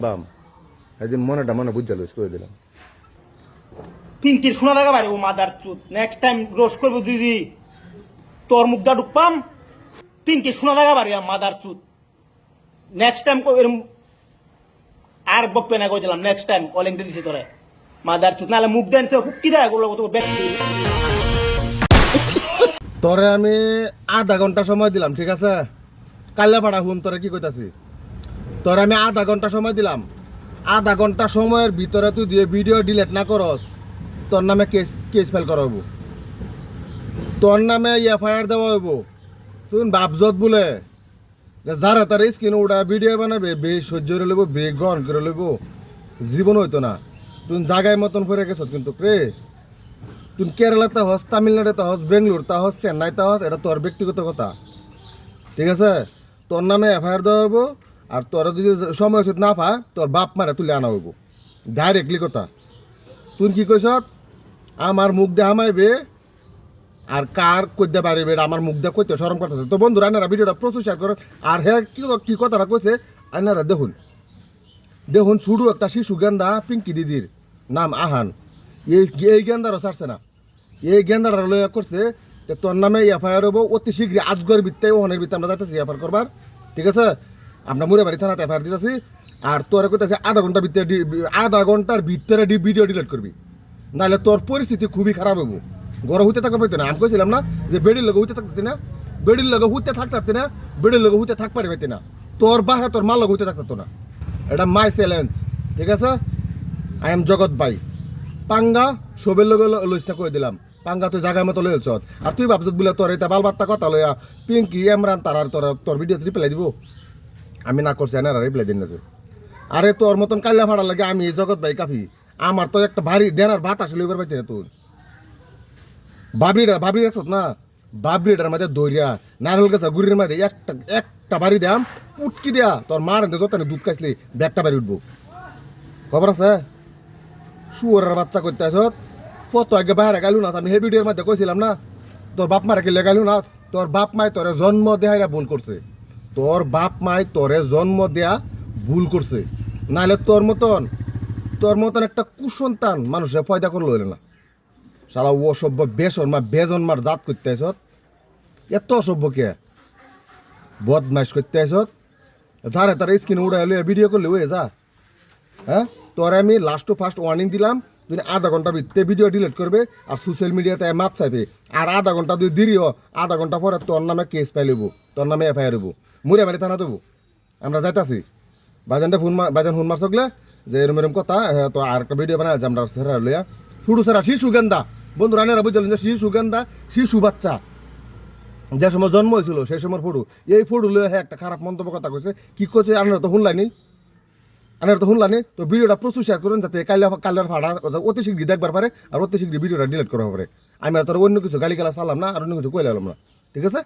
বাম একদিন মনে বুঝা লইস করে দিলাম। পিঙ্কির শোনা দেখা পারে ও মাদার চুত নেক্সট টাইম রোজ করবো দিদি তোর মুখটা ঢুকপাম পিঙ্কির শোনা দেখা পারে মাদার চুত নেক্সট টাইম এরম আর বকবে না কই দিলাম নেক্সট টাইম কলিং দিছি তোরে মাদার চুত নাহলে মুখ দেন তো কি দেয় ওগুলো তো ব্যক্তি তোরে আমি আধা ঘন্টা সময় দিলাম, ঠিক আছে? কাল্লা পাড়া হুন তোরে কি কইতাছি, তোরে আমি আধা ঘন্টা সময় দিলাম। আধা ঘন্টা সময়ের ভিতরে তুই দিয়ে ভিডিও ডিলিট না করস, তোর নামে কেস ফাইল করা হইব, তোর নামে এফআইআর দেওয়া হইব। তুই বাপজত বলে যে যারা তার স্ক্রিন উঠা ভিডিও বানাবে বে সহ্য করে লইব, বে গ্রহণ করে লইব, জীবন হইতো না। তুই জায়গায় মতন ফিরে গেছ কিন্তু রে, তুই কেরালাতে হস, তামিলনাড়ুতে হস, বেঙ্গলোরতে হস, চেন্নাইতে হস, এটা তোর ব্যক্তিগত কথা, ঠিক আছে? তোর নামে এফআইআর দেওয়া হইব, আর তোর যদি সময় উচিত না পায় তোর বাপ মারে তুলে আনা হইব, ডাইরেক্টলি কথা। তুই কি কইস আমার মুখ দিয়ে হামাইবে আর কার কইতে পারিবে আমার মুখ দিয়ে কইতে শরম করতেছে। তো বন্ধুরা আনারা ভিডিওটা প্রচুর শেয়ার করেন। আর হ্যাঁ কি কথাটা কইছে আনারা দেখুন দেখুন ছুটু একটা শিশু গেন্দা পিঙ্কি দিদির নাম আহান, এই গেন্দারও ছাড়ছে না, এই গেন্দারা লইয়া করছে। তোর নামে এফআইআর হবো অতি শীঘ্রই, আজগর ভিত্তে ওখানের ভিত্তে আমরা যাইতেছি এফআইআর করবার, ঠিক আছে? আমরা মুরাবাড়ি থানাতে এফআইআর দিতেছি। আর তোর কইতেছে আধা ঘন্টার ভিতরে ভিডিও ডিলিট করবি, নাহলে তোর পরিস্থিতি খুবই খারাপ হবো। ঘরে হইতে থাকতে পারতি না, আমি কইছিলাম না যে বেডির লগে হইতে থাকতে না, বেডির লগে হইতে থাকতে না, বেডির লগে হইতে থাক পারি না, তোর বাহে তোর মাল লগে হইতে থাকতো না। এটা মাই চ্যালেঞ্জ, ঠিক আছে? আই এম জগৎ ভাই। পাঙ্গা সবের লগে লইসটা করে দিলাম, পাঙ্গা তুই জায়গার মতো লইছ। আর তুই ভাবছ বলে তোর এটা বালবার্তা কথা লইয়া পিঙ্কি এমরান তার তোর ভিডিওতে রিপ্লাই দিব, আমি না করছি এনারা রিপ্লাই দিন না যে। আরে তোর মতন কাল্লা ফাড়ার লাগে আমি জগৎ ভাই কাফি, আমার তো একটা ভারী ডেনার ভাত আসলে এবার পাইতে না। তোর ভাবি রাখছ না, বাবরিটার মাঝে দৌড়িয়া নারকেল গাছ গুড়ির মাঝে একটা বাড়ি দাম পুটকি দেয়া তোর মার যত দুধ খাইছিলি ব্যাগটা বাড়ি উঠবো, খবর আছে? শুয়ারের বাচ্চা করতে আসত কত আগে বাইরে গেলু না, আমি হে ভিডিওর মধ্যে কইছিলাম না তোর বাপ মারে গেলে গেলু না। তোর বাপ মায় তোরে জন্ম দেয়া ভুল করছে, তোর বাপ মায় তোরে জন্ম দেয়া ভুল করছে, নাহলে তোর মতন একটা কুসন্তান মানুষের পয়দা করলো হইল না। শালা অসভ্য বেজন্মার জাত করতে আসত, এত অসভ্য কে বদমাইশ করতে আসত, যারে তার স্ক্রিন উড়াই লইয়া ভিডিও করলে হয়ে যা। হ্যাঁ, তোর আমি লাস্ট টু ফার্স্ট ওয়ার্নিং দিলাম, তুই আধা ঘন্টার ভিতরে ভিডিও ডিলিট করবে আর সোশ্যাল মিডিয়াতে মাপ চাইবে। আর আধা ঘন্টা তুই দিরিও, আধা ঘন্টা পরে তোর নামে কেস পাই লইব, তোর নামে এফআইআর হইব, মুড়ে থানা দেবো। আমরা যাইতাছি বাজান ফোন মারছকলে যে এরম কথা, হ্যাঁ তো আর একটা ভিডিও বানাই আছে আমরা সেরা লইয়া শুরু সেরা শিশু গেন্দা। বন্ধু রানেরা বুঝলেন যে শিশু গেন্দা শিশু বাচ্চা যে সময় জন্ম হয়েছিল সেই সময় ফটো, এই ফটো লইয়া হ্যাঁ একটা খারাপ মন্তব্য কথা কইছে। কি করছে আনারা তো শুনলানি, তো ভিডিওটা প্রচুর শেয়ার করুন যাতে কালের ফাড়া অতি শীঘ্রই দেখবার পারে আর অতি শীঘ্রই ভিডিওটা ডিলিট করা পারে। আমি আর তোর অন্য কিছু গালি গালাজ পারলাম না আর অন্য কিছু কইলাম না, ঠিক আছে?